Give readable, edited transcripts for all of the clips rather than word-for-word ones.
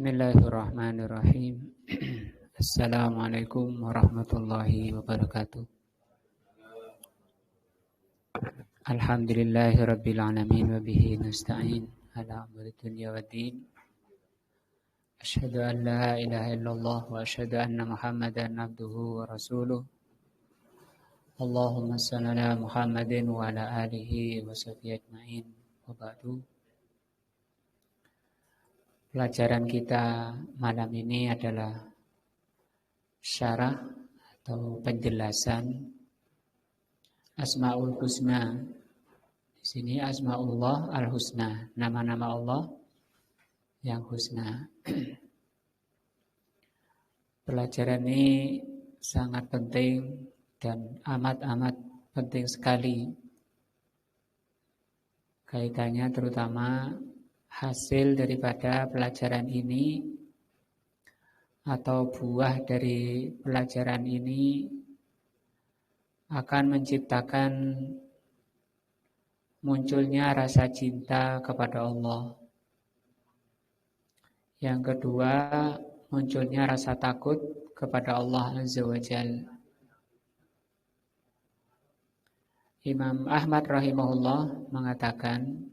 Bismillahirrahmanirrahim. Assalamualaikum warahmatullahi wabarakatuh. Alhamdulillahirabbil alamin wa bihi nasta'in ala umuri dunya waddin. Asyhadu an la ilaha illallah wa asyhadu anna Muhammadan abduhu wa rasuluh. Allahumma shalli ala Muhammadin wa ala alihi wa sahbihi ajmain. Wa ba'du. Pelajaran kita malam ini adalah syarah atau penjelasan Asmaul Husna. Di sini Asmaullah Al-Husna, nama-nama Allah yang husna. Pelajaran ini sangat penting dan amat-amat penting sekali. Kaitannya terutama hasil daripada pelajaran ini atau buah dari pelajaran ini akan menciptakan munculnya rasa cinta kepada Allah. Yang kedua, munculnya rasa takut kepada Allah Azza wa Jalla. Imam Ahmad rahimahullah mengatakan,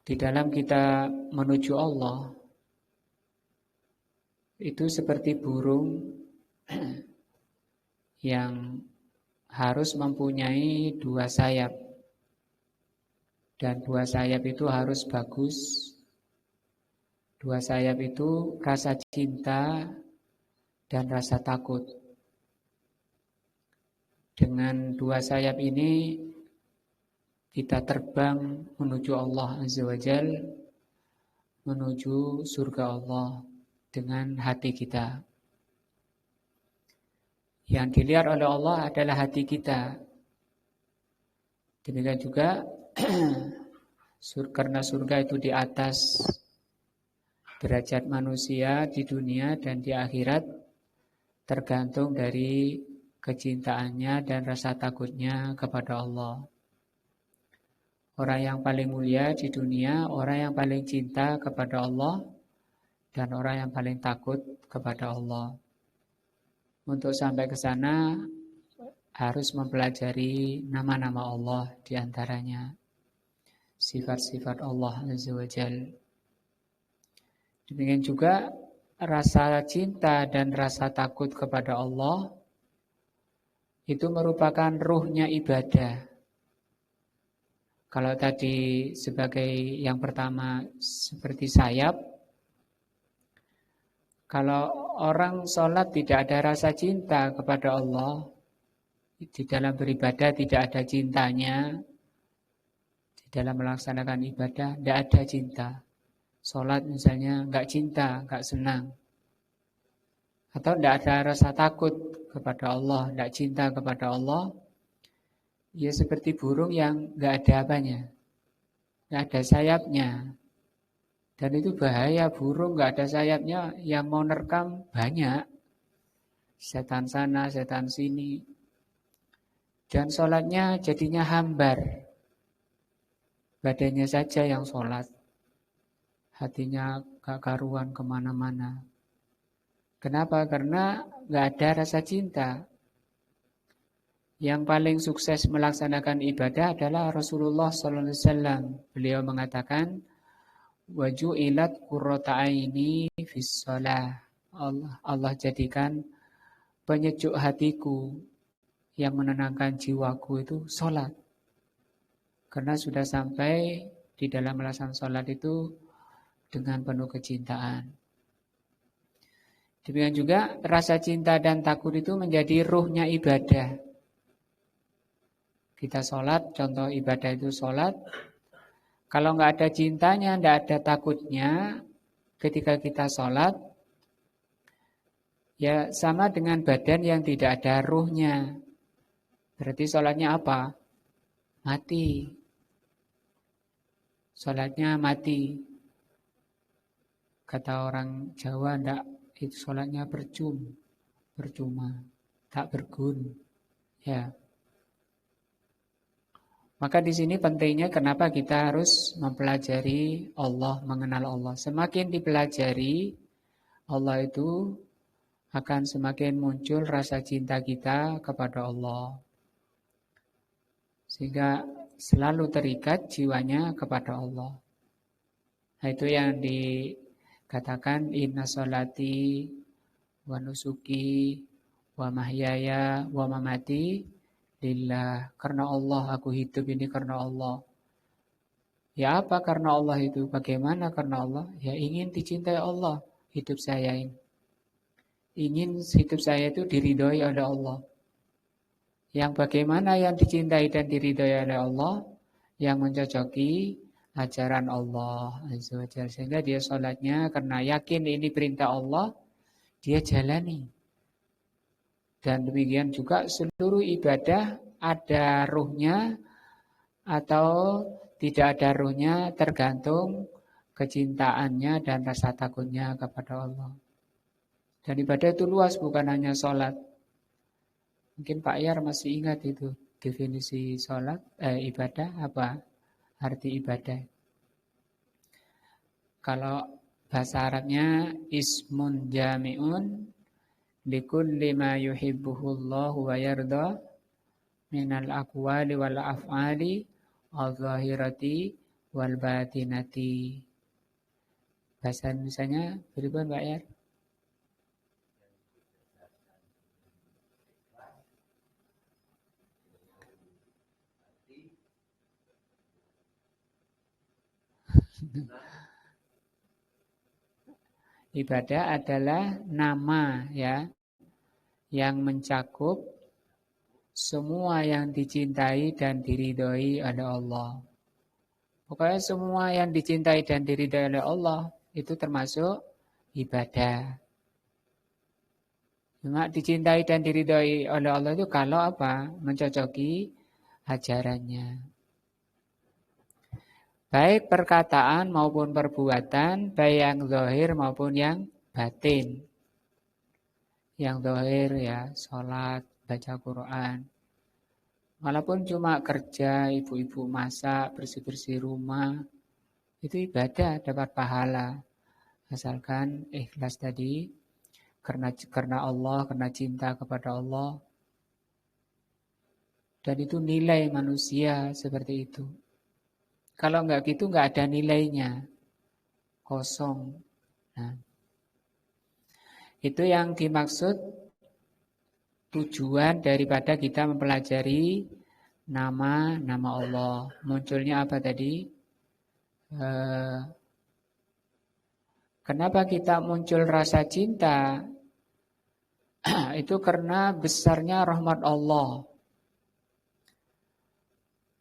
di dalam kita menuju Allah, itu seperti burung yang harus mempunyai dua sayap. Dan dua sayap itu harus bagus. Dua sayap itu rasa cinta dan rasa takut. Dengan dua sayap ini kita terbang menuju Allah Azza wa Jalla, menuju surga Allah dengan hati kita. Yang dilihat oleh Allah adalah hati kita. Demikian juga karena surga itu di atas derajat manusia di dunia dan di akhirat, tergantung dari kecintaannya dan rasa takutnya kepada Allah. Orang yang paling mulia di dunia, orang yang paling cinta kepada Allah, dan orang yang paling takut kepada Allah. Untuk sampai ke sana, harus mempelajari nama-nama Allah di antaranya. Sifat-sifat Allah Azza wa Jalla. Demikian juga rasa cinta dan rasa takut kepada Allah, itu merupakan ruhnya ibadah. Kalau tadi sebagai yang pertama seperti sayap, kalau orang sholat tidak ada rasa cinta kepada Allah, di dalam beribadah tidak ada cintanya, di dalam melaksanakan ibadah tidak ada cinta. Sholat misalnya enggak cinta, enggak senang. Atau tidak ada rasa takut kepada Allah, tidak cinta kepada Allah, ya seperti burung yang nggak ada apanya, nggak ada sayapnya. Dan itu bahaya, burung nggak ada sayapnya, yang mau nerkam banyak. Setan sana, setan sini. Dan sholatnya jadinya hambar. Badannya saja yang sholat. Hatinya gak karuan kemana-mana. Kenapa? Karena nggak ada rasa cinta. Yang paling sukses melaksanakan ibadah adalah Rasulullah SAW. Beliau mengatakan, waju'ilat qurrata aini fis shalah. Allah jadikan penyejuk hatiku, yang menenangkan jiwaku itu sholat. Karena sudah sampai di dalam melaksanakan sholat itu dengan penuh kecintaan. Demikian juga rasa cinta dan takut itu menjadi ruhnya ibadah. Kita sholat, contoh ibadah itu sholat. Kalau nggak ada cintanya, nggak ada takutnya, ketika kita sholat, ya sama dengan badan yang tidak ada ruhnya. Berarti sholatnya apa? Mati. Sholatnya mati. Kata orang Jawa, enggak, itu sholatnya percuma, tak bergun. Ya. Maka di sini pentingnya kenapa kita harus mempelajari Allah, mengenal Allah. Semakin dipelajari Allah itu akan semakin muncul rasa cinta kita kepada Allah. Sehingga selalu terikat jiwanya kepada Allah. Nah, itu yang dikatakan inna sholati wa nusuki wa mahyaya wa mamati lillah. Karena Allah aku hidup ini karena Allah. Ya apa karena Allah itu? Bagaimana karena Allah? Ya ingin dicintai Allah hidup saya ini. Ingin hidup saya itu diridhoi oleh Allah. Yang bagaimana yang dicintai dan diridhoi oleh Allah? Yang mencocoki ajaran Allah Azza wa Jalla. Sehingga dia sholatnya karena yakin ini perintah Allah, dia jalani. Dan demikian juga seluruh ibadah ada ruhnya atau tidak ada ruhnya tergantung kecintaannya dan rasa takutnya kepada Allah. Dan ibadah itu luas, bukan hanya sholat. Mungkin Pak Yar masih ingat itu definisi sholat, ibadah apa? Arti ibadah. Kalau bahasa Arabnya ismun jami'un likulli ma yuhibbuhullahu wa yarda minal aqwali wal af'ali al-zahirati wal batinati. Bahasa Indonesianya berapa Pak Yar? Ibadah adalah nama ya yang mencakup semua yang dicintai dan diridhoi oleh Allah. Pokoknya semua yang dicintai dan diridhoi oleh Allah itu termasuk ibadah. Cuma dicintai dan diridhoi oleh Allah itu kalau apa? Mencocoki ajarannya. Baik perkataan maupun perbuatan, baik yang zahir maupun yang batin. Yang zahir ya sholat, baca Quran. Walaupun cuma kerja, ibu-ibu masak, bersih-bersih rumah, itu ibadah, dapat pahala. Asalkan ikhlas tadi, karena Allah, karena cinta kepada Allah. Dan itu nilai manusia seperti itu. Kalau enggak gitu enggak ada nilainya. Kosong. Nah, itu yang dimaksud tujuan daripada kita mempelajari nama-nama Allah. Munculnya apa tadi? Kenapa kita muncul rasa cinta? Itu karena besarnya rahmat Allah.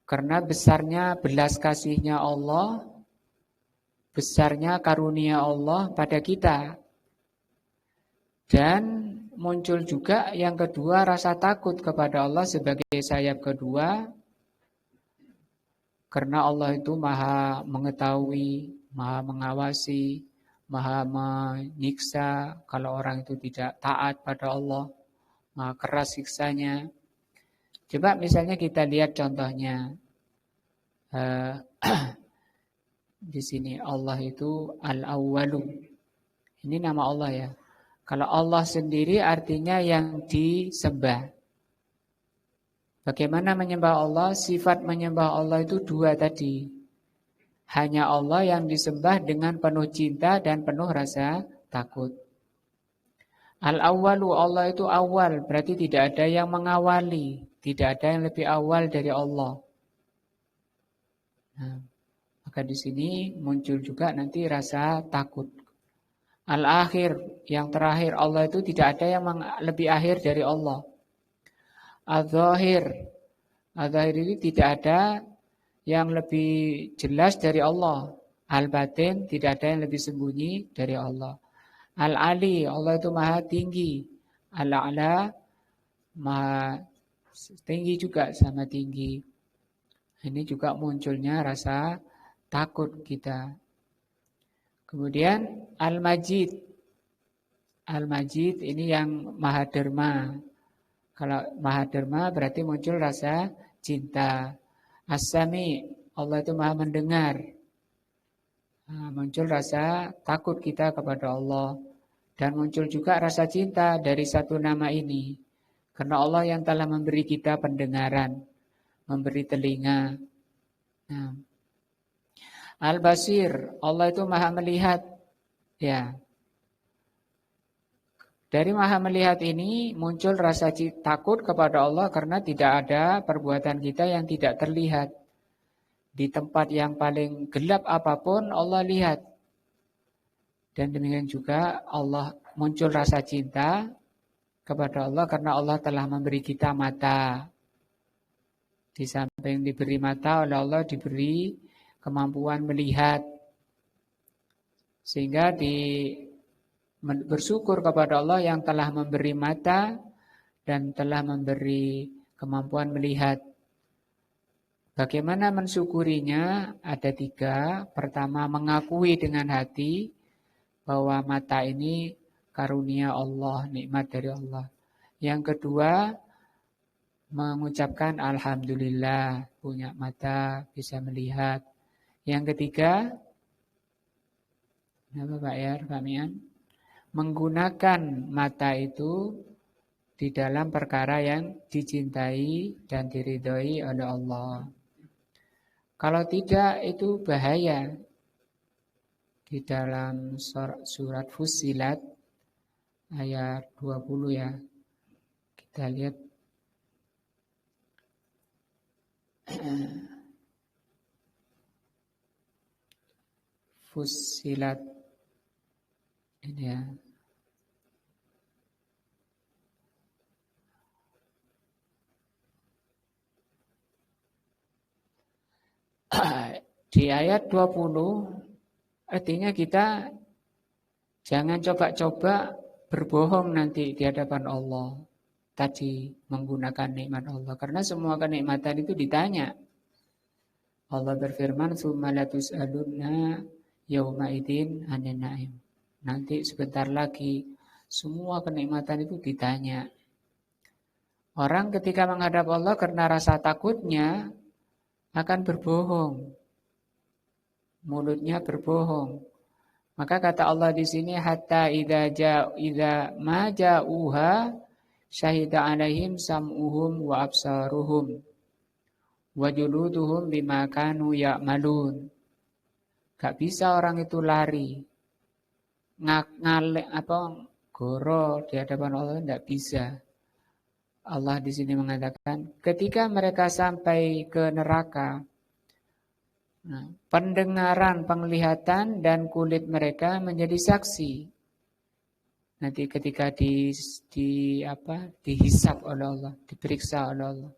Karena besarnya belas kasihnya Allah, besarnya karunia Allah pada kita. Dan muncul juga yang kedua rasa takut kepada Allah sebagai sayap kedua. Karena Allah itu maha mengetahui, maha mengawasi, maha menyiksa kalau orang itu tidak taat pada Allah. Maha keras siksanya. Coba misalnya kita lihat contohnya. Di sini Allah itu Al-Awwalu. Ini nama Allah ya. Kalau Allah sendiri artinya yang disembah. Bagaimana menyembah Allah? Sifat menyembah Allah itu dua tadi. Hanya Allah yang disembah dengan penuh cinta dan penuh rasa takut. Al-Awwalu, Allah itu awal, berarti tidak ada yang mengawali. Tidak ada yang lebih awal dari Allah. Nah, maka di sini muncul juga nanti rasa takut. Al-akhir, yang terakhir, Allah itu tidak ada yang lebih akhir dari Allah. Al-zahir, al-zahir ini tidak ada yang lebih jelas dari Allah. Al-batin, tidak ada yang lebih sembunyi dari Allah. Al-ali, Allah itu maha tinggi. Al-a'la, maha tinggi juga, sama tinggi. Ini juga munculnya rasa takut kita. Kemudian Al-Majid. Al-Majid ini yang Maha Derma. Kalau Maha Derma berarti muncul rasa cinta. As-Sami, Allah itu Maha mendengar. Nah, muncul rasa takut kita kepada Allah. Dan muncul juga rasa cinta dari satu nama ini. Karena Allah yang telah memberi kita pendengaran, memberi telinga. Nah, Al-Basir, Allah itu Maha melihat. Ya. Dari Maha melihat ini muncul rasa takut kepada Allah karena tidak ada perbuatan kita yang tidak terlihat. Di tempat yang paling gelap apapun Allah lihat. Dan demikian juga Allah muncul rasa cinta kepada Allah karena Allah telah memberi kita mata. Di samping diberi mata oleh Allah diberi kemampuan melihat. Sehingga bersyukur kepada Allah yang telah memberi mata dan telah memberi kemampuan melihat. Bagaimana mensyukurinya? Ada 3. Pertama, mengakui dengan hati bahwa mata ini karunia Allah, nikmat dari Allah. Yang kedua, mengucapkan alhamdulillah punya mata, bisa melihat. Yang ketiga, apa Pak Yar, Pak Mian? Menggunakan mata itu di dalam perkara yang dicintai dan diridhoi oleh Allah. Kalau tidak itu bahaya. Di dalam surat Fussilat ayat 20 ya. Kita lihat Fussilat ini ya. Di ayat 20 artinya kita jangan coba-coba berbohong nanti di hadapan Allah. Tadi menggunakan nikmat Allah. Karena semua kenikmatan itu ditanya. Allah berfirman, "Tsumma latus'alunna yauma idzin 'anin na'im." Nanti sebentar lagi semua kenikmatan itu ditanya. Orang ketika menghadap Allah karena rasa takutnya akan berbohong. Mulutnya berbohong. Maka kata Allah di sini hatta idza ma ja'uha syahida 'alaihim sam'uhum wa absaruhum wa juluduhum bima kanu ya'malun. Gak bisa orang itu lari. Goro di hadapan Allah tidak bisa. Allah di sini mengatakan ketika mereka sampai ke neraka, nah, pendengaran, penglihatan dan kulit mereka menjadi saksi. Nanti ketika dihisab oleh Allah, diperiksa oleh Allah.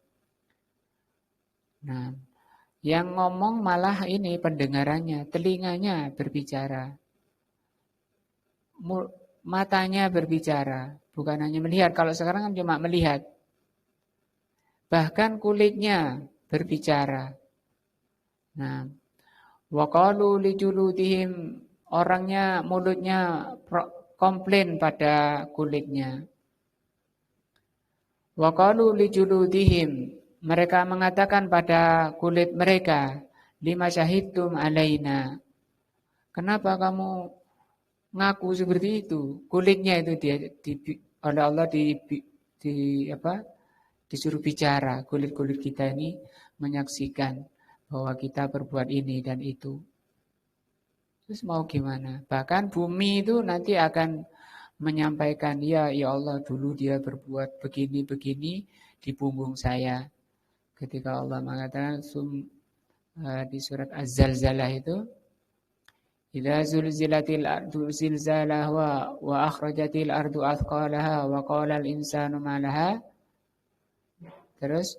Nah, yang ngomong malah ini pendengarannya, telinganya berbicara. Matanya berbicara, bukan hanya melihat. Kalau sekarang kan cuma melihat. Bahkan kulitnya berbicara. Nah, waqalu lijuludihim, orangnya mulutnya komplain pada kulitnya. Waqalu lijuludihim, mereka mengatakan pada kulit mereka, lima syahidtum alaina. Kenapa kamu ngaku seperti itu? Kulitnya itu oleh Allah disuruh bicara. Kulit-kulit kita ini menyaksikan bahwa kita berbuat ini dan itu. Terus mau gimana? Bahkan bumi itu nanti akan menyampaikan, ya Allah dulu dia berbuat begini-begini di punggung saya. Ketika Allah mengatakan di surat Az-Zalzalah itu, idza zulzilatil ardu zilzalaha wa akhrajatil ardu athqalaha wa qala al-insanu ma laha. Terus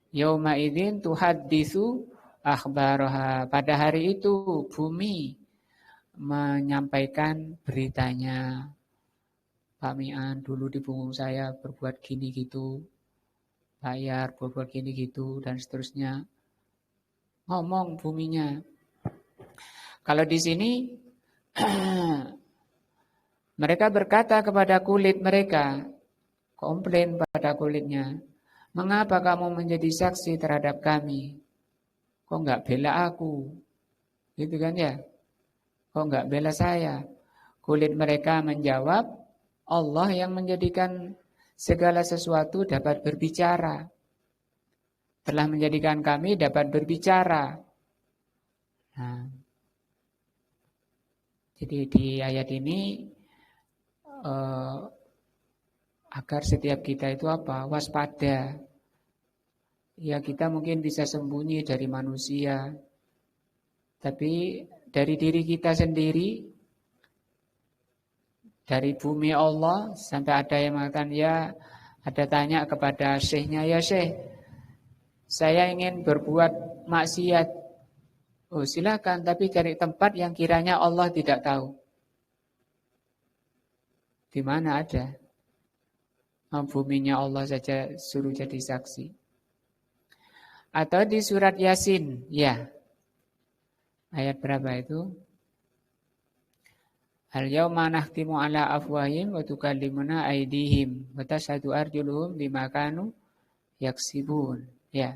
yauma idzin tuhadditsu akhbaraha. Pada hari itu bumi menyampaikan beritanya. Pak Mian dulu di punggung saya berbuat gini gitu. Bayar berbuat gini gitu dan seterusnya. Ngomong buminya. Kalau di sini mereka berkata kepada kulit mereka, komplain pada kulitnya, mengapa kamu menjadi saksi terhadap kami? Kok nggak bela aku? Gitu kan ya? Kok nggak bela saya? Kulit mereka menjawab, Allah yang menjadikan segala sesuatu dapat berbicara. Telah menjadikan kami dapat berbicara. Nah, jadi di ayat ini agar setiap kita itu apa? Waspada. Ya kita mungkin bisa sembunyi dari manusia, tapi dari diri kita sendiri, dari bumi Allah, sampai ada yang mengatakan, ya ada tanya kepada syekhnya, ya syekh, saya ingin berbuat maksiat. Oh silakan, tapi cari tempat yang kiranya Allah tidak tahu. Di mana ada? Buminya Allah saja suruh jadi saksi. Atau di surat Yasin, ya. Ayat berapa itu? Al-yawma nakhtimu ala afwahim wa tukallimuna aydihim wa tashhadu arjuluhum bima kanu yaksibun. Ya.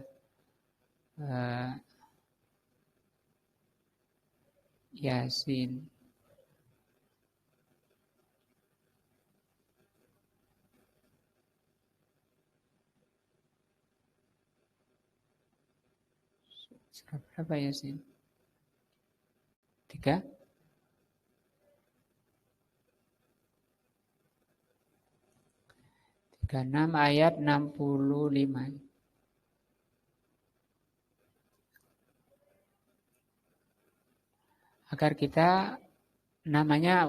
Yasin. Surat berapa Yasin? 3? 36 ayat 65. Agar kita namanya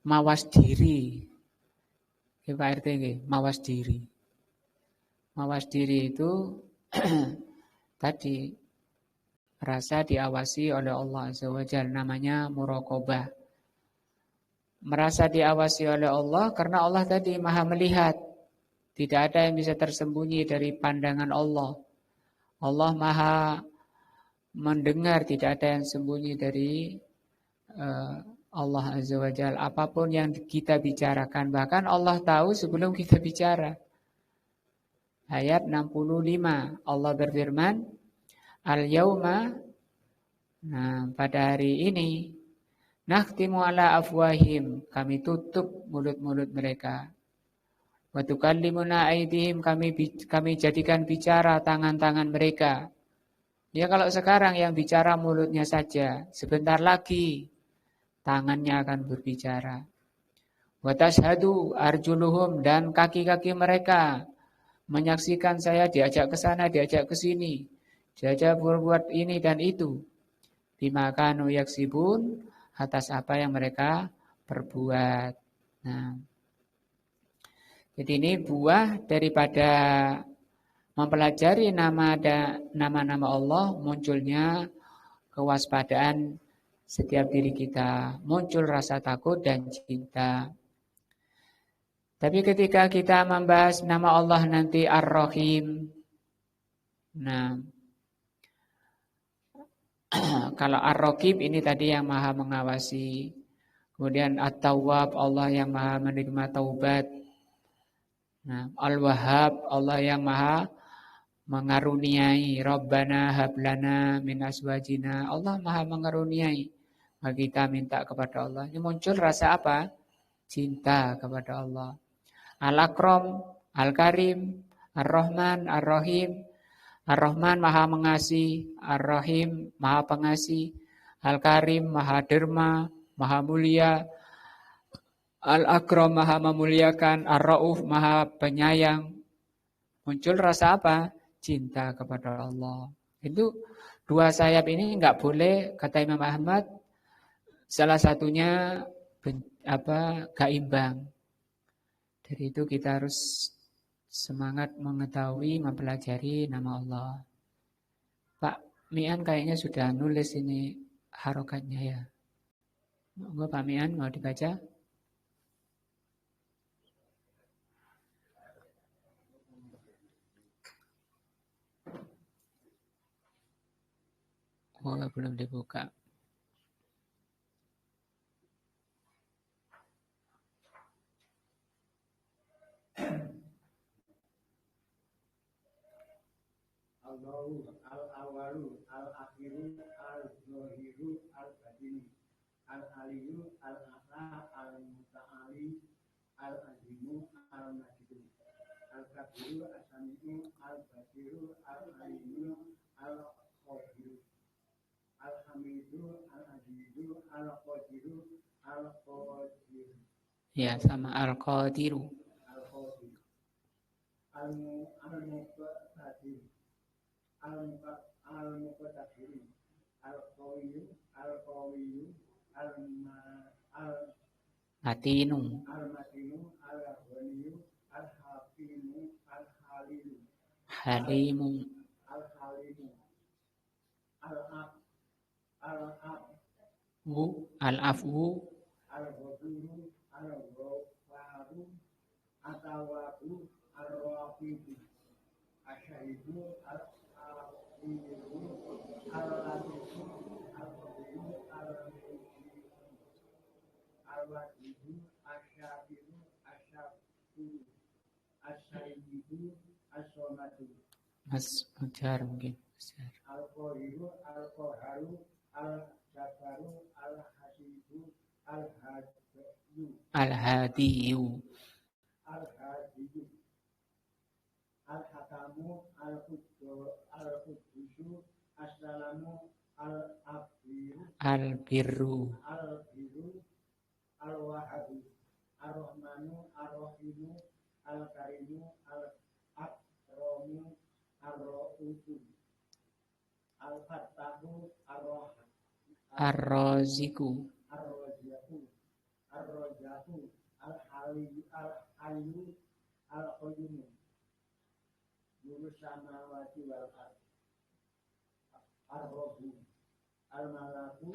mawas diri. Pak RT, mawas diri. Mawas diri itu tadi merasa diawasi oleh Allah Azza wa Jalla, namanya muraqabah. Merasa diawasi oleh Allah karena Allah tadi Maha melihat. Tidak ada yang bisa tersembunyi dari pandangan Allah. Allah Maha mendengar, tidak ada yang sembunyi dari Allah Azza wa Jalla. Apapun yang kita bicarakan, bahkan Allah tahu sebelum kita bicara. Ayat 65, Allah berfirman, Al-yawma, nah pada hari ini, nakhtimu ala afwahim, kami tutup mulut-mulut mereka. Wa tukallimuna aydihim, kami jadikan bicara tangan-tangan mereka. Ya kalau sekarang yang bicara mulutnya saja, sebentar lagi tangannya akan berbicara. Wa tashhadu arjuluhum, dan kaki-kaki mereka menyaksikan saya diajak ke sana, diajak ke sini, diajak berbuat ini dan itu. Bima kanu yaksibun, atas apa yang mereka perbuat. Nah, jadi ini buah daripada mempelajari nama-nama Allah, munculnya kewaspadaan setiap diri kita, muncul rasa takut dan cinta. Tapi ketika kita membahas nama Allah nanti Ar-Rahim, nah kalau Ar-Raqib ini tadi yang maha mengawasi, kemudian At-Tawwab, Allah yang maha menerima taubat, nah Al-Wahhab, Allah yang maha mengaruniai, Rabbana hablana min aswajina, Allah maha mengaruniai, maka kita minta kepada Allah. Ini muncul rasa apa? Cinta kepada Allah. Al-Akram, Al-Karim, Ar-Rahman, Ar-Rahim. Ar-Rahman maha mengasihi, Ar-Rahim maha pengasih, Al-Karim maha derma, maha mulia, Al-Akram maha memuliakan, Ar-Rauf maha penyayang. Muncul rasa apa? Cinta kepada Allah. Itu dua sayap ini enggak boleh, kata Imam Ahmad, salah satunya gak imbang. Dari itu kita harus semangat mengetahui, mempelajari nama Allah. Pak Mian kayaknya sudah nulis ini harokatnya ya. Monggo Pak Mian mau dibaca? Oh, belum dibuka. awwalu al-akhiru al-zahiru al-batini al-aliyu al-a'la al-muta'ali al-azimu al-majidu al-kabiru al-sami'u al-basiru al-alimu al-khodiru al-hamidu al-azizu al-qadiru al-qadiru. Ya, sama al-qadiru. Al-qadiru al-muqtadir al-muqtadir al-qawiyyu al-qawiyyu matinu al-matinu al-ghaniyyu al-hakimu al-halimu halimu al-halimu wu al-afwu al-ghafuru al-ghafaru at-tawwabu ar-rafidu asy-syahidu al-aqibu al-latifu al-qawiyu al-wajidu asy-syafiru asy-syakuru asy-sayyidu as-somadu Mas Ujar mungkin al-qahiru al-qaharu al-jabaru al-hasibu al-hadiyu al-hadiyu al-hadiyu al-hakamu al-qudusu as-salamu al-abiru al-birru al-biru al-wahadu ar-rahmanu ar-rahimu al-karimu al-akramu ar-ra'ufu al-fattahu ar-raziku ar-rajahu al-hayyu al-qayyumu nurus samawati wal ardh ar-rabbu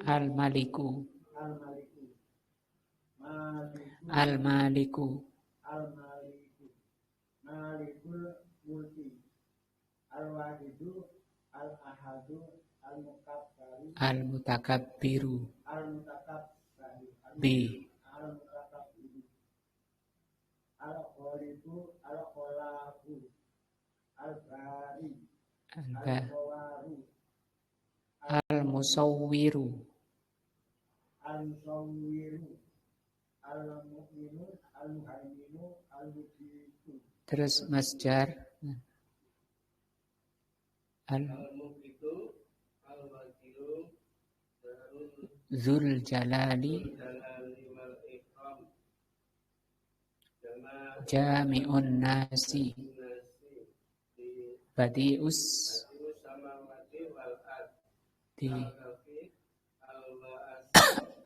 al-maliku al-maliku al-maliku malikul mulki al-wahidu al-ahadu al-mukabbaru al-mutakabbiru al-mutakabbaru bi al-mutakabbiru al-khaliqu al-khalaqu al-bari al-qawaru al-musawwiru al-musawwiru al-mu'minu al-muhaiminu al-mujibu. Terus masjar al-muqitu al-wakilu Zul jalali wal ikram jami'un nasi badius di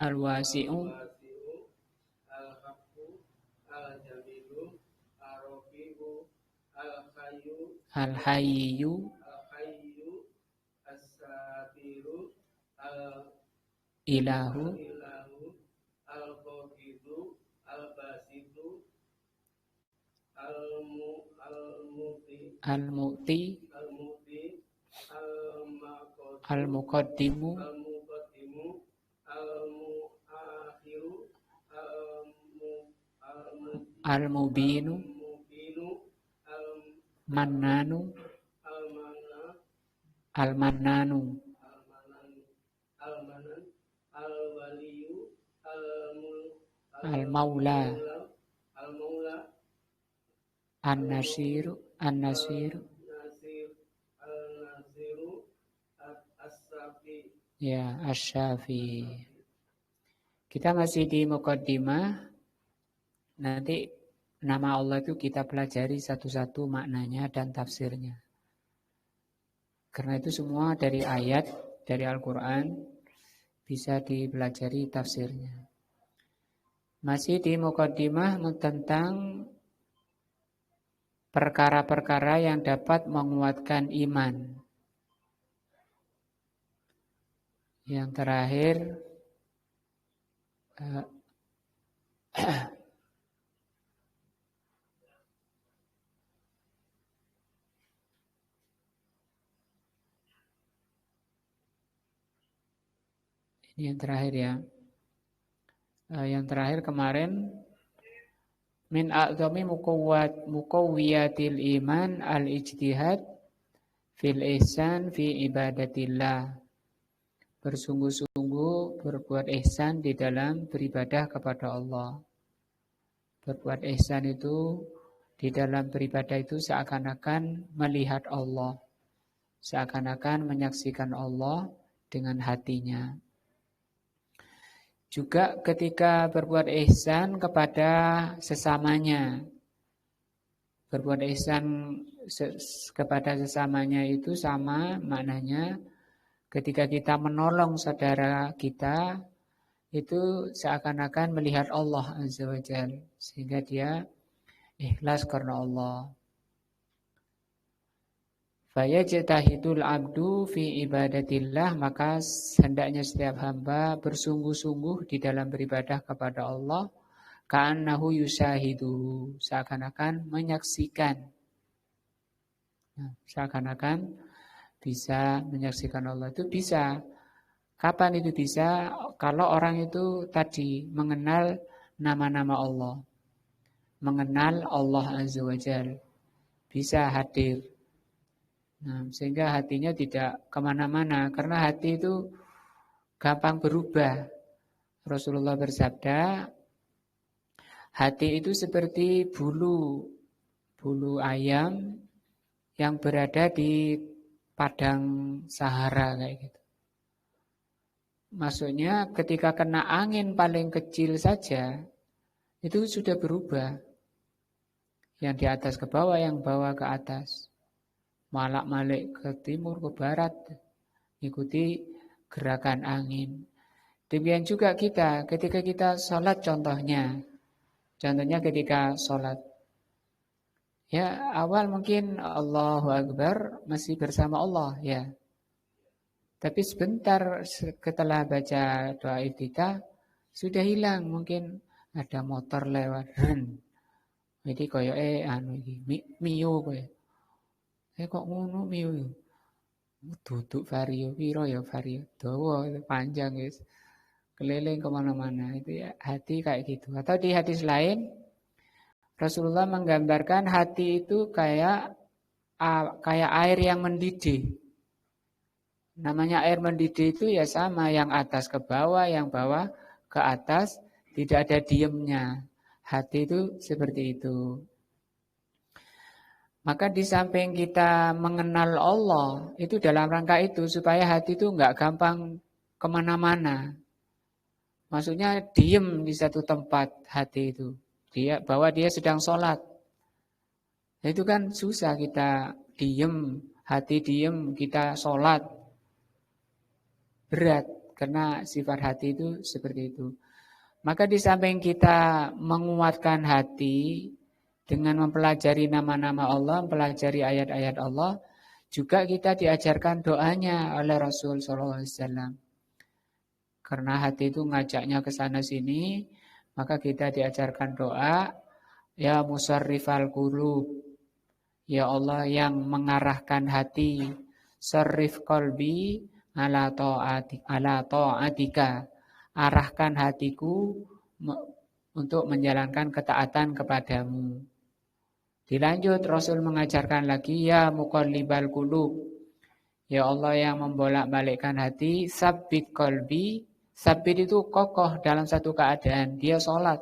al-wasi'u al-hayyu ilahu al-mu'ti al-muqaddimu al-mubinu mannanu al-mannanu al-maula an-nasiru ya asy-syafi. Kita masih di muqaddimah. Nanti nama Allah itu kita pelajari satu-satu maknanya dan tafsirnya. Karena itu semua dari ayat dari Al-Quran bisa dipelajari tafsirnya. Masih di muqaddimah tentang perkara-perkara yang dapat menguatkan iman. Yang terakhir ini yang terakhir ya. Yang terakhir kemarin min a'zami muqawwiyatil iman al-ijtihad fil ihsan fi ibadatillah. Bersungguh-sungguh berbuat ihsan di dalam beribadah kepada Allah. Berbuat ihsan itu di dalam beribadah itu seakan-akan melihat Allah. Seakan-akan menyaksikan Allah dengan hatinya. Juga ketika berbuat ihsan kepada sesamanya. Berbuat ihsan kepada sesamanya itu sama maknanya ketika kita menolong saudara kita itu seakan-akan melihat Allah Azza wa Jalla sehingga dia ikhlas karena Allah. Fayajtahidul abdu fi ibadatillah, maka hendaknya setiap hamba bersungguh-sungguh di dalam beribadah kepada Allah ka'annahu yusahidu, seakan-akan menyaksikan. Seakan-akan bisa menyaksikan Allah itu bisa. Kapan itu bisa? Kalau orang itu tadi mengenal nama-nama Allah. Mengenal Allah Azza wa Jalla. Bisa hadir. Nah, sehingga hatinya tidak kemana-mana. Karena hati itu gampang berubah. Rasulullah bersabda, hati itu seperti bulu ayam yang berada di padang Sahara kayak gitu. Maksudnya ketika kena angin paling kecil saja itu sudah berubah. Yang di atas ke bawah, yang bawah ke atas. Malak-malik ke timur, ke barat. Ikuti gerakan angin. Demikian juga kita, ketika kita sholat contohnya. Contohnya ketika sholat. Ya, awal mungkin Allahu Akbar masih bersama Allah, ya. Tapi sebentar setelah baca doa iftitah sudah hilang, mungkin ada motor lewat. Jadi koyo anu iki mio koyo. Kok ngono mio. Duduk vario piro ya vario. Dawa panjang guys. Keliling kemana-mana. Itu ya hati kayak gitu. Atau di hadis lain Rasulullah menggambarkan hati itu kayak air yang mendidih. Namanya air mendidih itu ya sama, yang atas ke bawah, yang bawah ke atas, tidak ada diemnya. Hati itu seperti itu. Maka di samping kita mengenal Allah, itu dalam rangka itu, supaya hati itu nggak gampang kemana-mana. Maksudnya diem di satu tempat hati itu. Bahwa dia sedang sholat. Itu kan susah kita diem, hati diem, kita sholat. Berat, karena sifat hati itu seperti itu. Maka di samping kita menguatkan hati dengan mempelajari nama-nama Allah, mempelajari ayat-ayat Allah, juga kita diajarkan doanya oleh Rasul SAW. Karena hati itu ngajaknya ke sana sini, maka kita diajarkan doa, ya musarrifal qulub, ya Allah yang mengarahkan hati, sarrif qalbi ala ta'atika, arahkan hatiku untuk menjalankan ketaatan kepadamu. Dilanjut Rasul mengajarkan lagi, ya muqallibal qulub, ya Allah yang membolak-balikkan hati, sabbit qalbi. Sabit itu kokoh dalam satu keadaan. Dia sholat.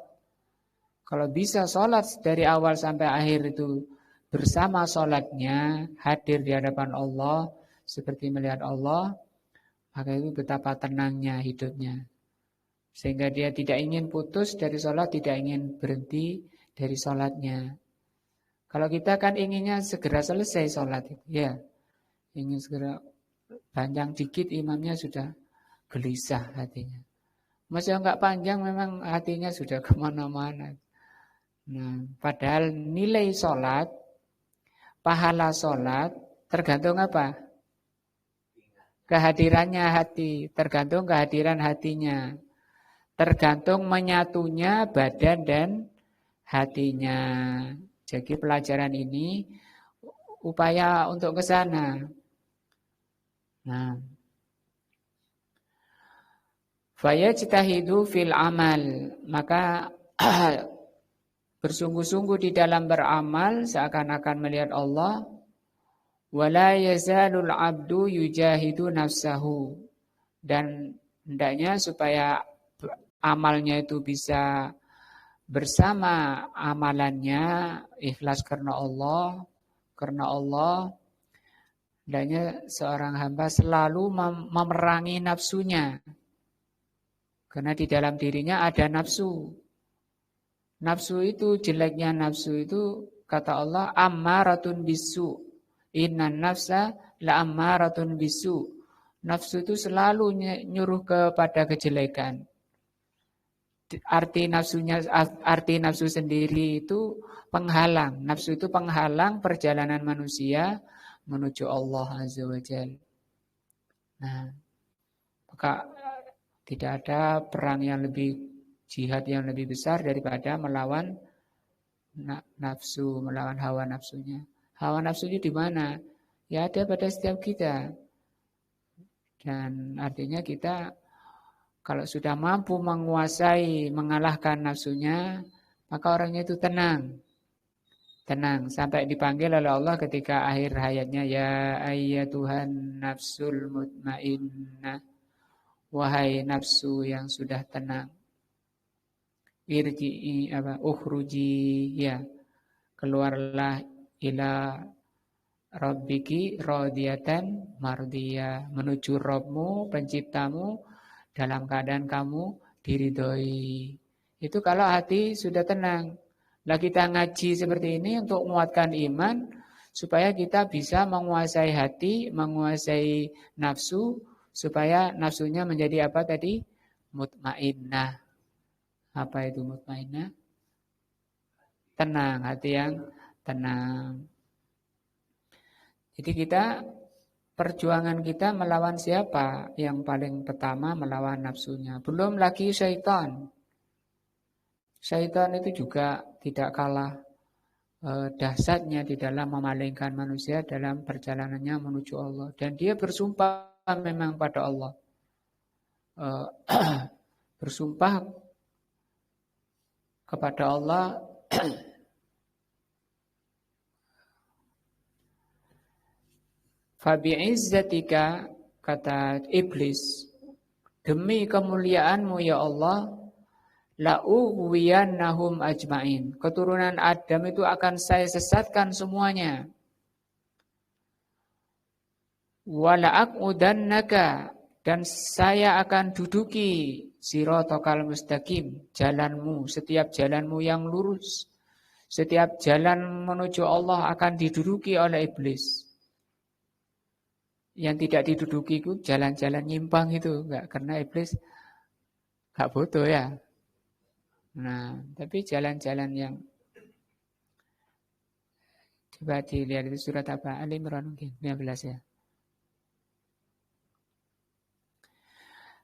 Kalau bisa sholat dari awal sampai akhir itu bersama sholatnya, hadir di hadapan Allah, seperti melihat Allah, maka itu betapa tenangnya hidupnya. Sehingga dia tidak ingin putus dari sholat, tidak ingin berhenti dari sholatnya. Kalau kita kan inginnya segera selesai sholat itu, ya. Ingin segera panjang dikit imamnya sudah gelisah hatinya. Masih enggak panjang memang hatinya sudah kemana-mana. Nah, padahal nilai sholat, pahala sholat tergantung apa? Kehadirannya hati, tergantung kehadiran hatinya. Tergantung menyatunya badan dan hatinya. Jadi pelajaran ini upaya untuk ke sana. Nah, fayajtahidu fil amal, maka bersungguh-sungguh di dalam beramal seakan-akan melihat Allah, Wala yazalul abdu yujahidu nafsahu. Dan hendaknya supaya amalnya itu bisa bersama amalannya ikhlas karena Allah, hendaknya seorang hamba selalu memerangi nafsunya. Karena di dalam dirinya ada nafsu. Nafsu itu, jeleknya nafsu itu, kata Allah, ammaratun bisu. Innan nafsa la ammaratun bisu. Nafsu itu selalu nyuruh kepada kejelekan. Arti nafsu sendiri itu penghalang. Nafsu itu penghalang perjalanan manusia menuju Allah Azza wa Jalla. Nah, maka tidak ada perang yang lebih, jihad yang lebih besar daripada melawan nafsu, melawan hawa nafsunya. Hawa nafsunya di mana? Ya ada pada setiap kita. Dan artinya kita kalau sudah mampu menguasai, mengalahkan nafsunya, maka orangnya itu tenang. Tenang, sampai dipanggil oleh Allah ketika akhir hayatnya, ya ayyatuhan nafsul mutmainnah, wahai nafsu yang sudah tenang. Irji'i ukhruji, ya, keluarlah ila rabbiki radiyatan mardiyah, menuju Rabbmu, penciptamu, dalam keadaan kamu diridhoi. Itu kalau hati sudah tenang. Lah kita ngaji seperti ini untuk menguatkan iman, supaya kita bisa menguasai hati, menguasai nafsu, supaya nafsunya menjadi apa tadi? Mutmainnah. Apa itu mutmainnah? Tenang, hati yang tenang. Jadi kita, perjuangan kita melawan siapa? Yang paling pertama melawan nafsunya. Belum lagi syaitan. Syaitan itu juga tidak kalah dahsyatnya di dalam memalingkan manusia dalam perjalanannya menuju Allah. Dan dia bersumpah memang pada Allah. Bersumpah kepada Allah Fabi'izzatika, kata iblis, demi kemuliaanmu ya Allah, la'ughwiyannahum ajmain. Keturunan Adam itu akan saya sesatkan semuanya. Wala'aqudannaka, dan saya akan duduki siratal mustaqim, jalanmu, setiap jalanmu yang lurus. Setiap jalan menuju Allah akan diduduki oleh iblis. Yang tidak diduduki itu jalan-jalan nyimpang itu, enggak, karena iblis enggak bodoh ya. Nah, tapi jalan-jalan yang coba dilihat itu surat apa? Ali Imran mungkin 15 ya.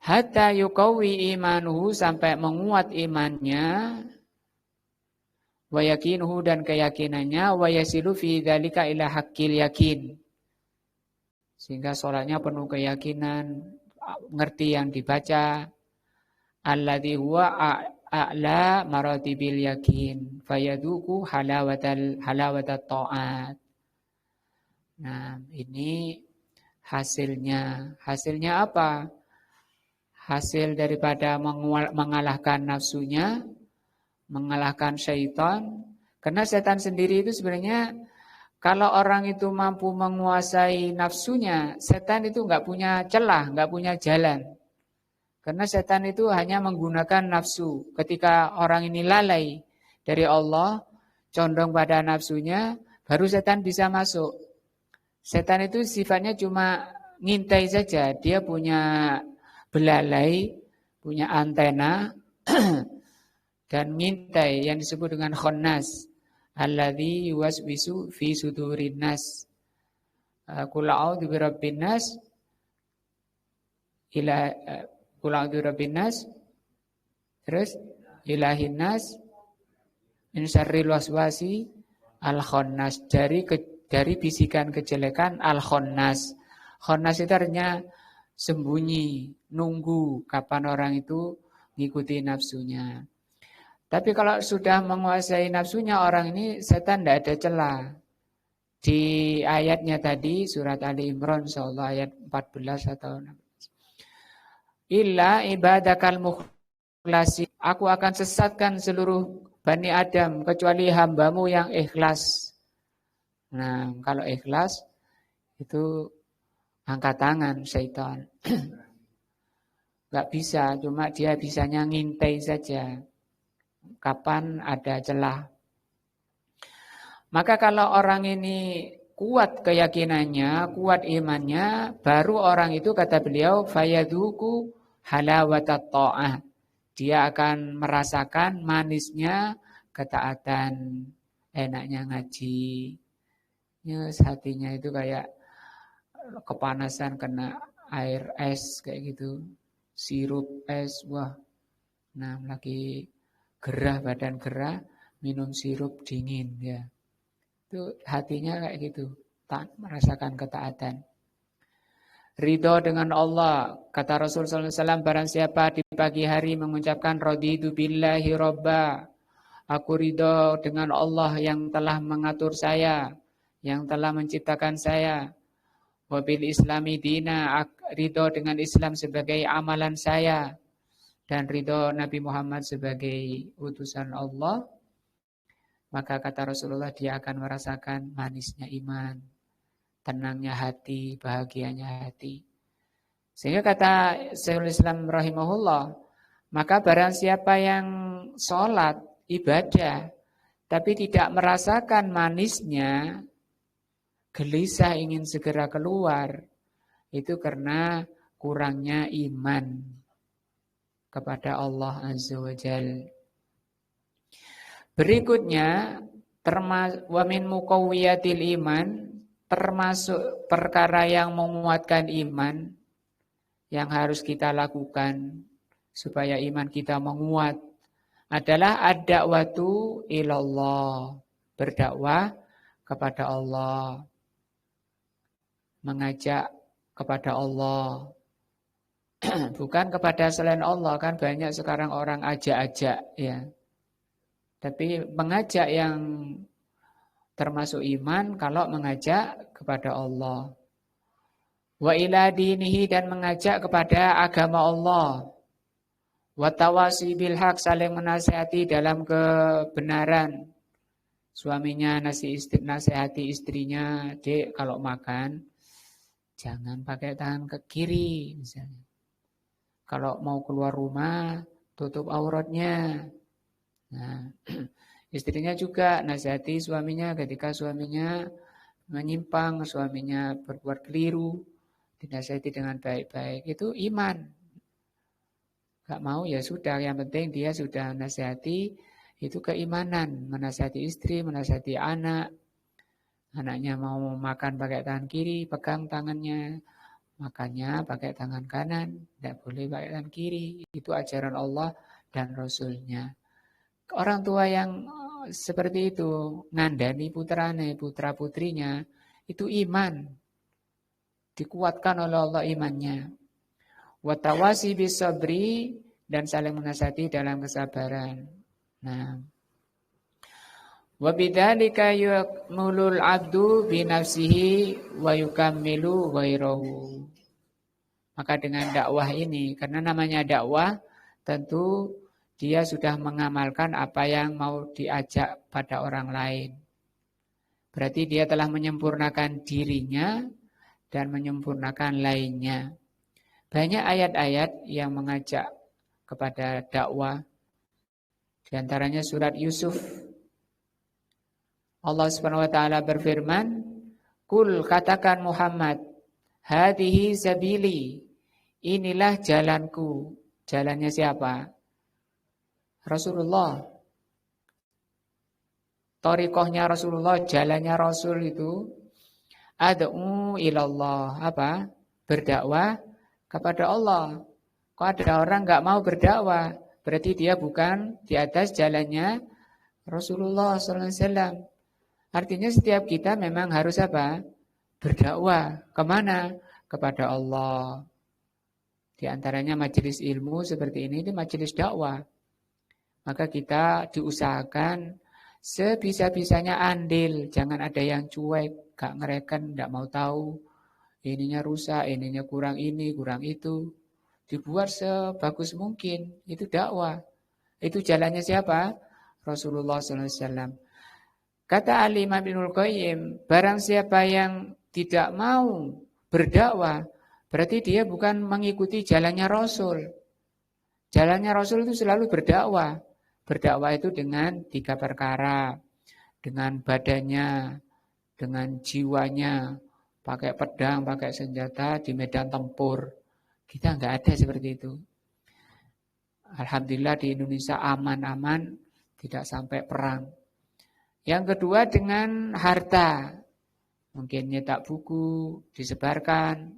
Hatta yuqawi imanuhu, sampai menguat imannya, wa yakinuhu, dan keyakinannya, wa yasilu fi dzalika ila haqqil yakin. Sehingga sholatnya penuh keyakinan, ngerti yang dibaca. Alladzi huwa a'la maratibil yakin, fayaduku halawatat ta'at. Nah, ini hasilnya. Hasilnya apa? Hasil daripada mengalahkan nafsunya, mengalahkan syaitan. Karena setan sendiri itu sebenarnya, kalau orang itu mampu menguasai nafsunya, setan itu enggak punya celah, enggak punya jalan. Karena setan itu hanya menggunakan nafsu. Ketika orang ini lalai dari Allah, condong pada nafsunya, baru setan bisa masuk. Setan itu sifatnya cuma ngintai saja. Dia punya belalai, punya antena, dan ngintai yang disebut dengan khannas. Alladzi yuwaswisu fi sudurin nas. Qul a'udzu birabbin nas ila qul a'udzu birabbin nas, terus ilahin nas min syarril waswasi al khannas, dari bisikan kejelekan al khannas. Khannas itu artinya sembunyi, nunggu kapan orang itu ngikuti nafsunya. Tapi kalau sudah menguasai nafsunya orang ini, setan tidak ada celah. Di ayatnya tadi surat Ali Imran insyaallah ayat 14 atau 16. Illa ibadakal mukhlasin. Aku akan sesatkan seluruh Bani Adam kecuali hambamu yang ikhlas. Nah, kalau ikhlas itu angkat tangan syaitan. Enggak bisa, cuma dia bisanya ngintai saja. Kapan ada celah. Maka kalau orang ini kuat keyakinannya, kuat imannya, baru orang itu kata beliau fayaduku halawatat ta'ah. Dia akan merasakan manisnya ketaatan, enaknya ngaji. Ya, hatinya itu kayak kepanasan kena air es kayak gitu. Sirup es, wah. Nah, lagi gerah, badan gerah, minum sirup dingin ya. Itu hatinya kayak gitu, tak merasakan ketaatan. Ridho dengan Allah, kata Rasulullah SAW, barang siapa di pagi hari mengucapkan raditu billahi robba, aku ridho dengan Allah yang telah mengatur saya, yang telah menciptakan saya. Wabil islami dina, ridho dengan Islam sebagai amalan saya, dan ridho Nabi Muhammad sebagai utusan Allah. Maka kata Rasulullah dia akan merasakan manisnya iman, tenangnya hati, bahagianya hati. Sehingga kata Syekhul Islam rahimahullah, maka barang siapa yang sholat, ibadah, tapi tidak merasakan manisnya, gelisah ingin segera keluar, itu karena kurangnya iman kepada Allah Azza wa Jalla. Berikutnya, wa min muqawwiyatil iman, termasuk perkara yang menguatkan iman yang harus kita lakukan supaya iman kita menguat adalah ad-da'watu ilallah, berdakwah kepada Allah, mengajak kepada Allah, bukan kepada selain Allah. Kan banyak sekarang orang ajak-ajak ya. Tapi mengajak yang termasuk iman kalau mengajak kepada Allah. Wa ila dinihi, dan mengajak kepada agama Allah. Wa tawasi bil haq, saling menasihati dalam kebenaran. Suaminya nasihati istrinya, "Dek, kalau makan jangan pakai tangan ke kiri," misalnya. Kalau mau keluar rumah, tutup auratnya. Nah, istrinya juga nasihati suaminya ketika suaminya menyimpang, suaminya berbuat keliru, dinasihati dengan baik-baik. Itu iman. Gak mau ya sudah, yang penting dia sudah nasihati, itu keimanan. Menasihati istri, menasihati anak. Anaknya mau makan pakai tangan kiri, pegang tangannya. Makannya pakai tangan kanan, tidak boleh pakai tangan kiri. Itu ajaran Allah dan Rasulnya. Orang tua yang seperti itu ngandani putra putrinya, itu iman, dikuatkan oleh Allah imannya. Watawasi bisabri, dan saling menasihati dalam kesabaran. Nah, wabidzalika yakmulul abdu binafsihi wa yukammilu ghairahu. Maka dengan dakwah ini, karena namanya dakwah, tentu dia sudah mengamalkan apa yang mau diajak pada orang lain. Berarti dia telah menyempurnakan dirinya dan menyempurnakan lainnya. Banyak ayat-ayat yang mengajak kepada dakwah. Di antaranya surat Yusuf. Allah Subhanahu wa taala berfirman, "Kul, katakan Muhammad, hadhihi sabili, inilah jalanku." Jalannya siapa? Rasulullah. Thariqahnya Rasulullah, jalannya Rasul itu ad'u ilallah, apa? Berdakwah kepada Allah. Kok ada orang enggak mau berdakwah? Berarti dia bukan di atas jalannya Rasulullah SAW. Artinya setiap kita memang harus apa? Berdakwah. Kemana? Kepada Allah. Di antaranya majelis ilmu seperti ini majelis dakwah. Maka kita diusahakan Sebisa-bisanya andil, jangan ada yang cuek, gak ngereken, gak mau tahu. Ininya rusak, ininya kurang ini, kurang itu. Dibuat sebagus mungkin, itu dakwah. Itu jalannya siapa? Rasulullah SAW. Kata Al-Imam Ibnul Qayyim, barang siapa yang tidak mau berdakwah, berarti dia bukan mengikuti jalannya Rasul. Jalannya Rasul itu selalu berdakwah. Berdakwah itu dengan 3 perkara. Dengan badannya, dengan jiwanya, pakai pedang, pakai senjata di medan tempur. Kita nggak ada seperti itu. Alhamdulillah di Indonesia aman-aman, tidak sampai perang. Yang kedua dengan harta. Mungkin nyetak buku, disebarkan,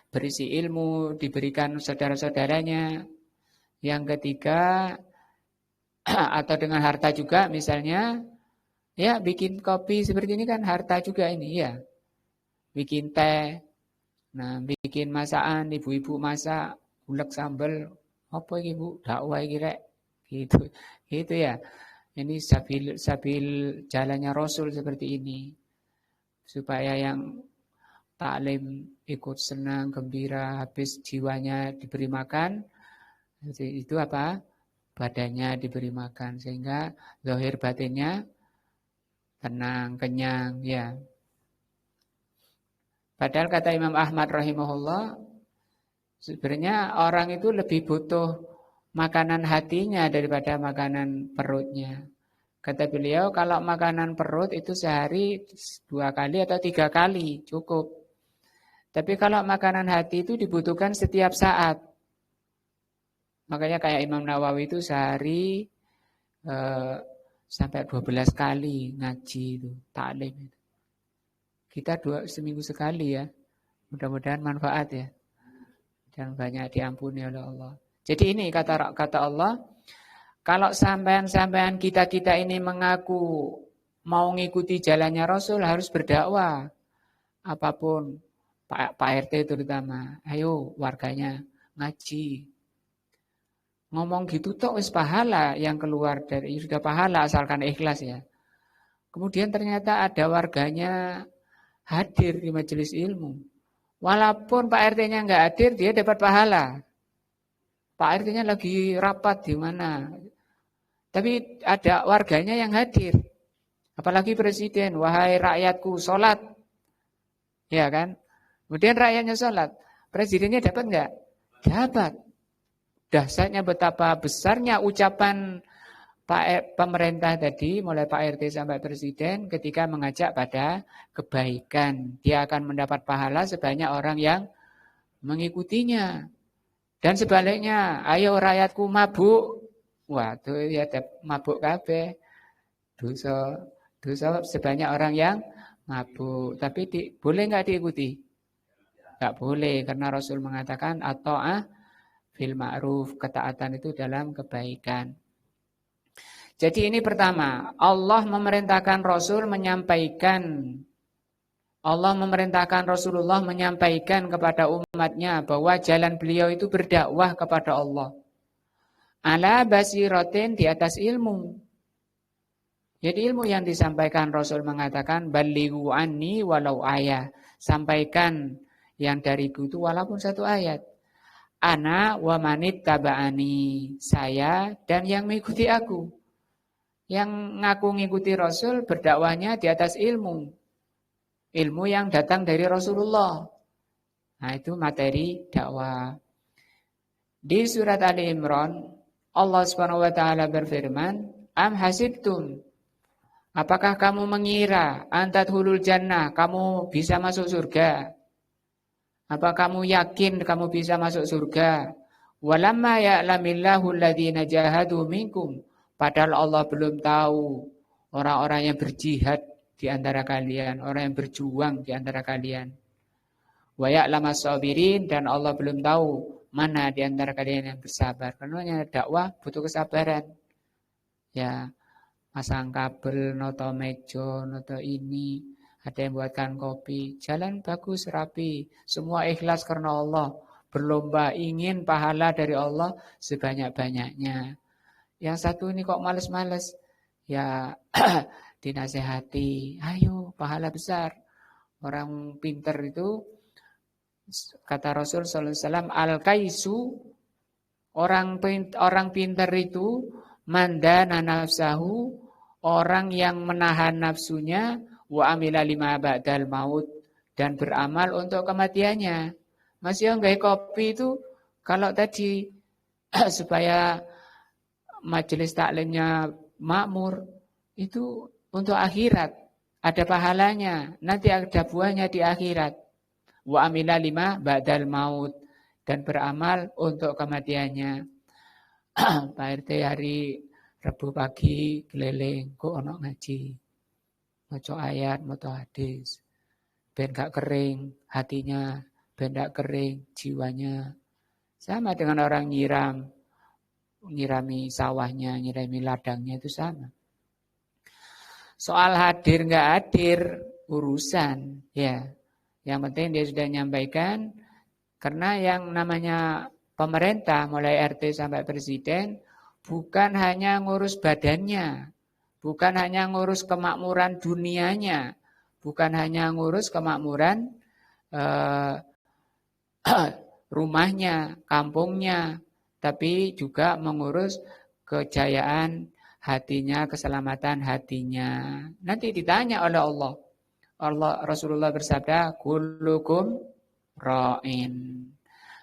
berisi ilmu, diberikan saudara-saudaranya. Yang ketiga, atau dengan harta juga misalnya, ya bikin kopi seperti ini kan harta juga ini ya. Bikin teh, nah bikin masakan, ibu-ibu masak, ulek sambal, apa ini bu, dakwah ini rek, gitu, gitu ya. Ini sabil jalannya Rasul seperti ini. Supaya yang taklim ikut senang, gembira, habis jiwanya diberi makan, itu apa? Badannya diberi makan sehingga zahir batinnya tenang, kenyang, ya. Padahal kata Imam Ahmad rahimahullah, sebenarnya orang itu lebih butuh makanan hatinya daripada makanan perutnya. Kata beliau, kalau makanan perut itu sehari 2 kali atau 3 kali cukup. Tapi kalau makanan hati itu dibutuhkan setiap saat. Makanya kayak Imam Nawawi itu sehari sampai 12 kali ngaji itu, taklim itu. Kita seminggu sekali ya. Mudah-mudahan manfaat ya. Dan banyak diampuni oleh Allah. Jadi ini kata Allah, kalau sampean-sampean kita ini mengaku mau ngikuti jalannya Rasul harus berdakwah. Apapun, Pak RT terutama, ayo warganya ngaji. Ngomong gitu toh wis pahala yang keluar dari sudah pahala asalkan ikhlas ya. Kemudian ternyata ada warganya hadir di majelis ilmu. Walaupun Pak RT-nya nggak hadir, dia dapat pahala. Pak RT-nya lagi rapat di mana. Tapi ada warganya yang hadir. Apalagi presiden, wahai rakyatku, sholat. Ya kan? Kemudian rakyatnya sholat. Presidennya dapat nggak? Dapat. Dahsyatnya betapa besarnya ucapan pemerintah tadi, mulai Pak RT sampai Presiden, ketika mengajak pada kebaikan. Dia akan mendapat pahala sebanyak orang yang mengikutinya. Dan sebaliknya, ayo rakyatku mabuk. Waduh, ya mabuk kabeh. Dosa sebanyak orang yang mabuk. Tapi boleh nggak diikuti? Nggak boleh, karena Rasul mengatakan fil ma'ruf, ketaatan itu dalam kebaikan. Jadi ini pertama, Allah memerintahkan Rasulullah menyampaikan kepada umatnya bahwa jalan beliau itu berdakwah kepada Allah. Ala basiratin, di atas ilmu. Jadi ilmu yang disampaikan Rasul mengatakan balighu anni walau ayat. Sampaikan yang dariku itu walaupun 1 ayat. Ana wa manit taba'ani, saya dan yang mengikuti aku. Yang ngaku ngikuti Rasul berdakwahnya di atas ilmu. Ilmu yang datang dari Rasulullah. Nah, itu materi dakwah. Di surat Ali Imran, Allah Subhanahu wa taala berfirman, "Am hasibtum?" Apakah kamu mengira antadkhulul jannah, kamu bisa masuk surga? Apa kamu yakin kamu bisa masuk surga? Walamma ya'lamillahu alladhina jahadu minkum. Padahal Allah belum tahu orang-orang yang berjihad di antara kalian, orang yang berjuang di antara kalian. Wa ya'lamas sabirin, dan Allah belum tahu mana di antara kalian yang bersabar. Karena dakwah butuh kesabaran. Ya, masang kabel, noto meja, noto ini, ada yang buatkan kopi, jalan bagus, rapi, semua ikhlas karena Allah, berlomba ingin pahala dari Allah sebanyak-banyaknya. Yang satu ini kok males-males, ya dinasehati, ayo pahala besar. Orang pinter itu, kata Rasul sallallahu alaihi wasallam, al-kaisu, orang pinter itu mandana nafsahu, orang yang menahan nafsunya, wa amila lima ba'dal maut, dan beramal untuk kematiannya. Mas yo nggawe kopi itu kalau tadi supaya majelis taklimnya makmur, itu untuk akhirat, ada pahalanya, nanti ada buahnya di akhirat. Wa amila lima ba'dal maut, dan beramal untuk kematiannya. Pak RT hari Rabu pagi keliling, kok ono ngaji, maca ayat, maca hadis, ben gak kering hatinya, ben gak kering jiwanya. Sama dengan orang nyirami sawahnya, nyirami ladangnya, itu sama. Soal hadir nggak hadir urusan, ya. Yang penting dia sudah menyampaikan, karena yang namanya pemerintah mulai RT sampai presiden bukan hanya ngurus badannya, bukan hanya ngurus kemakmuran dunianya, bukan hanya ngurus kemakmuran rumahnya, kampungnya, tapi juga mengurus kejayaan hatinya, keselamatan hatinya. Nanti ditanya oleh Allah. Rasulullah bersabda, kullukum ra'in.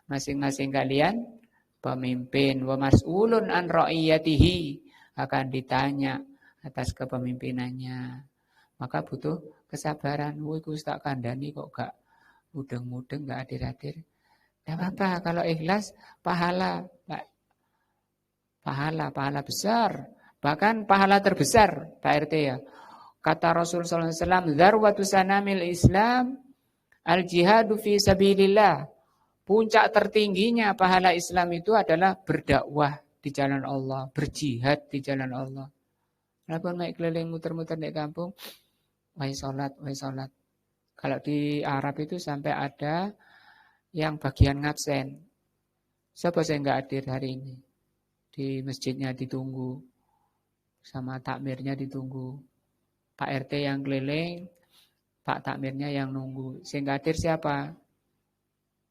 Masing-masing kalian pemimpin, wa mas'ulun an ra'iyatihi, akan ditanya atas kepemimpinannya. Maka butuh kesabaran. Woi, ku tak kandhani kok gak mudeng-mudeng, gak hadir-hadir. Tidak apa-apa, kalau ikhlas pahala besar. Bahkan pahala terbesar, Pak RT ya. Kata Rasul sallallahu alaihi wasallam, "Dzarwatu sanamil Islam al-jihadu fi sabilillah." Puncak tertingginya pahala Islam itu adalah berdakwah di jalan Allah, berjihad di jalan Allah. Walaupun naik keliling muter-muter di kampung, wahai salat. Kalau di Arab itu sampai ada yang bagian ngabsen. Siapa saya nggak hadir hari ini? Di masjidnya ditunggu, sama takmirnya ditunggu. Pak RT yang keliling, Pak takmirnya yang nunggu. Saya nggak hadir siapa?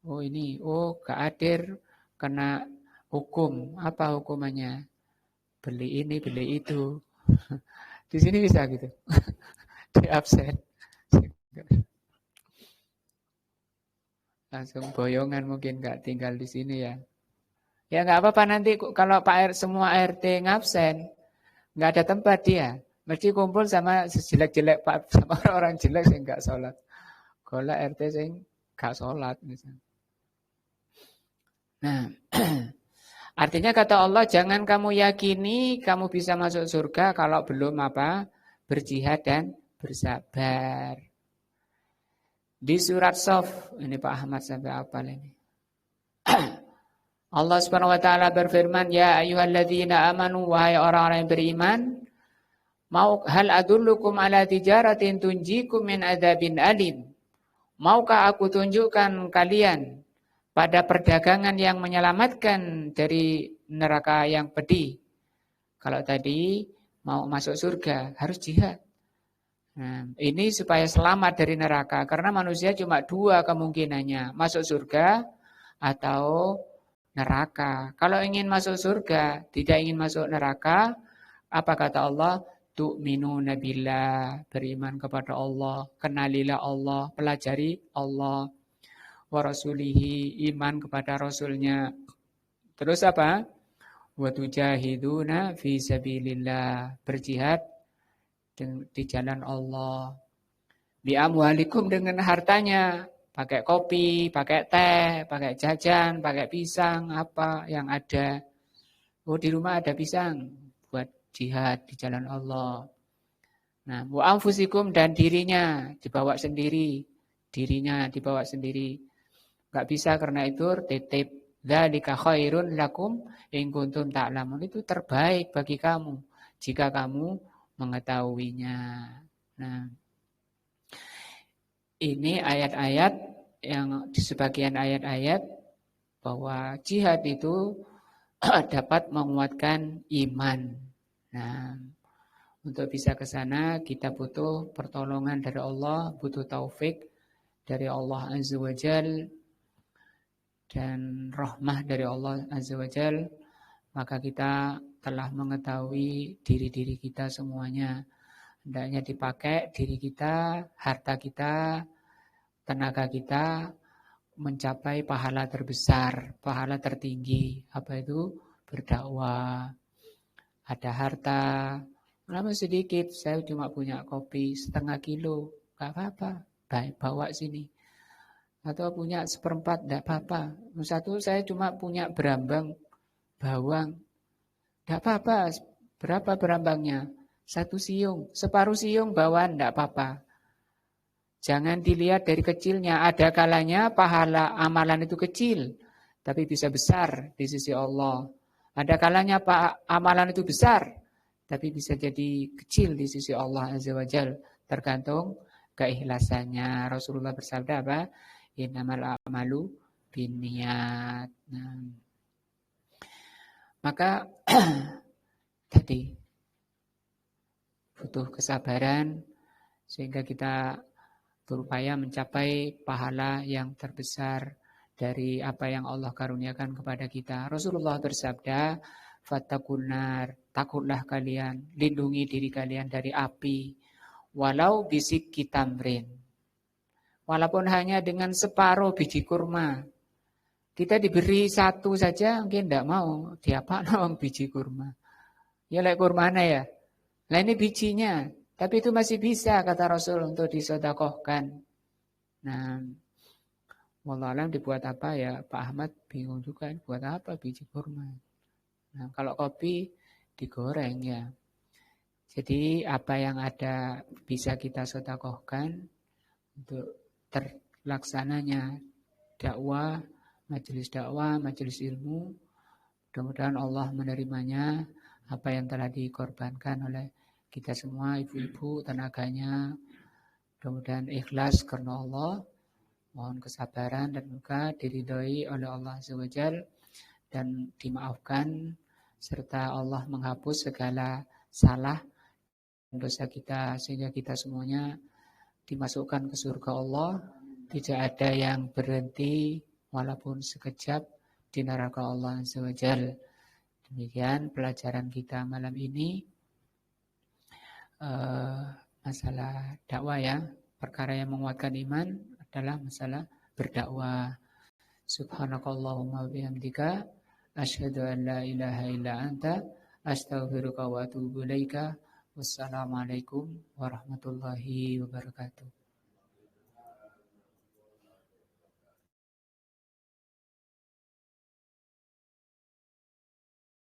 Oh ini, nggak hadir kena hukum. Apa hukumannya? Beli ini, beli itu. Di sini bisa gitu. Di absen. Langsung boyongan mungkin nggak tinggal di sini ya. Ya nggak apa-apa, nanti kalau semua RT ngabsen, nggak ada tempat dia. Mesti kumpul sama jelek-jelek, sama orang jelek yang nggak sholat. Kalau RT yang nggak sholat misalnya. Nah, artinya kata Allah, jangan kamu yakini kamu bisa masuk surga kalau belum berjihad dan bersabar. Di surat Shaf, ini Pak Ahmad sampai apa ini? Allah Subhanahu wa taala berfirman, "Ya ayyuhalladzina amanu, wahai orang-orang yang beriman, hal adullukum ala tijaratin tunjikum min adzabin alim." Maukah aku tunjukkan kalian pada perdagangan yang menyelamatkan dari neraka yang pedih? Kalau tadi mau masuk surga harus jihad. Nah, ini supaya selamat dari neraka, karena manusia cuma dua kemungkinannya, masuk surga atau neraka. Kalau ingin masuk surga, tidak ingin masuk neraka, apa kata Allah? Tu'minuna billah, beriman kepada Allah, kenalilah Allah, pelajari Allah, wa rasulihi, iman kepada rasulnya. Terus apa? Wa tujahiduna fi sabilillah, berjihad di jalan Allah. Bi amwalikum, dengan hartanya, pakai kopi, pakai teh, pakai jajan, pakai pisang, apa yang ada. Oh, di rumah ada pisang, buat jihad di jalan Allah. Nah, wa anfusikum, dan dirinya dibawa sendiri. Enggak bisa, karena itu titip. Dzalika khairun lakum in kuntum ta'lamun. Itu terbaik bagi kamu jika kamu mengetahuinya. Nah, ini ayat-ayat yang di sebagian ayat-ayat bahwa jihad itu dapat menguatkan iman. Nah, Untuk bisa ke sana kita butuh pertolongan dari Allah, butuh taufik dari Allah Azza wa Jal dan rahmah dari Allah Azza wa Jal. Maka kita telah mengetahui diri-diri kita semuanya. Hendaknya dipakai diri kita, harta kita, tenaga kita mencapai pahala terbesar, pahala tertinggi. Apa itu? Berdakwah. Ada harta, lama sedikit, saya cuma punya kopi setengah kilo, gak apa-apa, baik bawa sini. Atau punya seperempat, gak apa-apa. Satu saya cuma punya berambang bawang, gak apa-apa. Berapa berambangnya? 1 siung, separuh siung bawaan, gak apa-apa. Jangan dilihat dari kecilnya, ada kalanya pahala amalan itu kecil, tapi bisa besar di sisi Allah. Ada kalanya amalan itu besar, tapi bisa jadi kecil di sisi Allah Azza wa Jal. Tergantung keikhlasannya. Rasulullah bersabda apa? Innamal a'malu binniyat. Nah, maka tadi butuh kesabaran sehingga kita berupaya mencapai pahala yang terbesar dari apa yang Allah karuniakan kepada kita. Rasulullah bersabda, "Fattaqunar, takutlah kalian, lindungi diri kalian dari api, walau bisik kitamrin." Walaupun hanya dengan separuh biji kurma. Kita diberi 1 saja, mungkin tidak mau. Diapakan biji kurma? Ya lek kurmana ya. Nah ini bijinya. Tapi itu masih bisa, kata Rasul, untuk disedekahkan. Nah, wallahualam dibuat apa ya? Pak Ahmad bingung juga, buat apa biji kurma. Nah, kalau kopi digoreng ya. Jadi apa yang ada bisa kita sedekahkan untuk terlaksananya dakwah, majelis ilmu. Mudah-mudahan Allah menerimanya apa yang telah dikorbankan oleh kita semua, ibu-ibu, tenaganya. Mudah-mudahan ikhlas karena Allah. Mohon kesabaran dan juga diridhoi oleh Allah Azza wa Jal dan dimaafkan serta Allah menghapus segala salah dan dosa kita sehingga kita semuanya dimasukkan ke surga Allah. Tidak ada yang berhenti walaupun sekejap di neraka Allah Azza wa Jal. Demikian pelajaran kita malam ini. Masalah dakwah ya. Perkara yang menguatkan iman adalah masalah berdakwah. Subhanakallahumma bihamdika asyhadu an la ilaha illa anta astaghfiruka wa atubu ilaika. Wassalamualaikum warahmatullahi wabarakatuh.